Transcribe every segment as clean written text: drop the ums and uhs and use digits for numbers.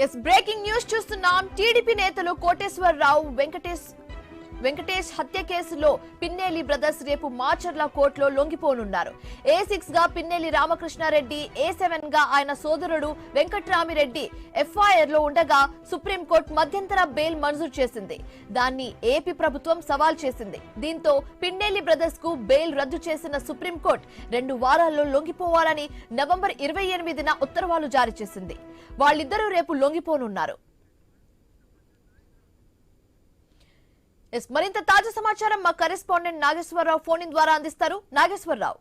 Yes breaking news చూస్తున్నాం. TDP నేతలు కోటేశ్వరరావు వెంకటేష్ హత్య కేసులో పిన్నెల్లి బ్రదర్స్ రేపు మాచర్ల కోర్టులో లొంగిపోనున్నారు. A6 గా పిన్నెల్లి రామకృష్ణారెడ్డి, A7 గా ఆయన సోదరుడు వెంకట్రామిరెడ్డి FIR లో ఉండగా సుప్రీంకోర్టు మధ్యంతర బెయిల్ మంజూరు చేసింది. దాన్ని ఏపీ ప్రభుత్వం సవాల్ చేసింది. దీంతో పిన్నెల్లి బ్రదర్స్ కు బెయిల్ రద్దు చేసిన సుప్రీంకోర్టు 2 వారాల్లో లొంగిపోవాలని నవంబర్ 28న ఉత్తర్వులు జారీ చేసింది. వాళ్ళిద్దరూ రేపు లొంగిపోనున్నారు. మరింత తాజా సమాచారం మా కరెస్పాండెంట్ నాగేశ్వరరావు ఫోన్ ఇన్ ద్వారా అందిస్తారు. నాగేశ్వరరావు,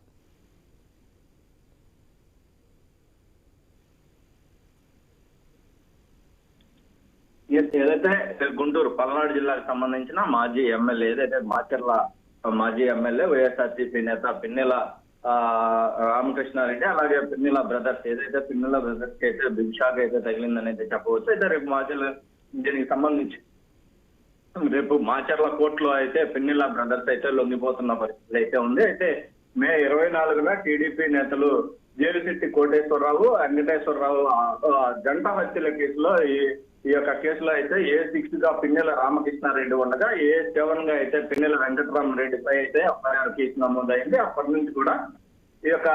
ఏదైతే గుంటూరు పల్నాడు జిల్లాకు సంబంధించిన మాజీ ఎమ్మెల్యే, ఏదైతే మాచర్ల మాజీ ఎమ్మెల్యే వైఎస్ఆర్సీపీ నేత పిన్నెల రామకృష్ణారెడ్డి, అలాగే పిన్నెల బ్రదర్స్, ఏదైతే పిన్నెల బ్రదర్స్ కి అయితే బిగ్ షాక్ అయితే తగిలిందని అయితే చెప్పవచ్చు. అయితే రేపు మాచర్ల దీనికి సంబంధించి రేపు మాచర్ల కోర్టులో అయితే పిన్నెల బ్రదర్స్ అయితే లొంగిపోతున్న పరిస్థితి అయితే ఉంది. అయితే మే 24న టీడీపీ నేతలు జేలిశెట్టి కోటేశ్వరరావు, వెంకటేశ్వరరావు జంట హత్యల కేసులో ఈ యొక్క కేసులో అయితే A6 గా పిన్నెల రామకృష్ణారెడ్డి ఉండగా A7 గా అయితే పిన్నెల వెంకటరామరెడ్డిపై అయితే FIR కేసు నమోదైంది. అప్పటి నుంచి కూడా ఈ యొక్క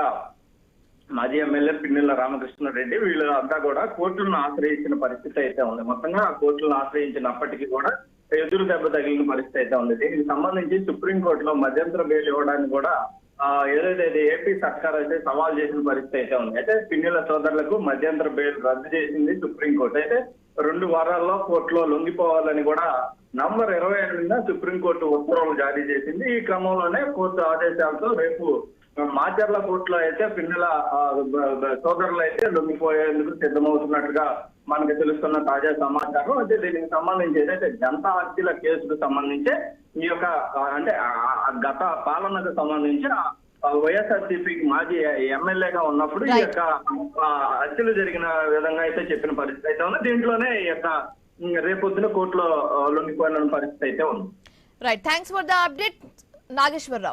మాజీ ఎమ్మెల్యే పిన్నెల రామకృష్ణారెడ్డి వీళ్ళంతా కూడా కోర్టులను ఆశ్రయించిన పరిస్థితి అయితే ఉంది. మొత్తంగా ఆ కోర్టులను ఆశ్రయించినప్పటికీ కూడా ఎదురు దెబ్బ తగిలిన పరిస్థితి అయితే ఉంది. దీనికి సంబంధించి సుప్రీంకోర్టులో మధ్యంతర బెయిల్ ఇవ్వడానికి కూడా ఏదైతే ఏపీ సర్కార్ అయితే సవాల్ చేసిన పరిస్థితి అయితే ఉంది. అయితే పిన్నెల సోదరులకు మధ్యంతర బెయిల్ రద్దు చేసింది సుప్రీంకోర్టు. అయితే 2 వారాల్లో కోర్టులో లొంగిపోవాలని కూడా నవంబర్ 28న సుప్రీంకోర్టు ఉత్తర్వులు జారీ చేసింది. ఈ క్రమంలోనే కోర్టు ఆదేశాలతో రేపు మాచర్ల కోర్టులో అయితే పిన్నెల సోదరులు అయితే లొంగిపోయేందుకు సిద్ధమవుతున్నట్టుగా మనకు తెలుస్తున్న తాజా సమాచారం. అయితే దీనికి సంబంధించి ఏదైతే జంట హత్యల కేసుకు సంబంధించి ఈ యొక్క అంటే గత పాలనకు సంబంధించి వైఎస్ఆర్సీపీకి మాజీ ఎమ్మెల్యేగా ఉన్నప్పుడు ఈ యొక్క హత్యలు జరిగిన విధంగా అయితే చెప్పిన పరిస్థితి అయితే ఉంది. దీంట్లోనే ఈ యొక్క రేపొద్దున కోర్టులో లొంగిపోయిన పరిస్థితి అయితే ఉంది. Right, thanks for the update Nageswararao.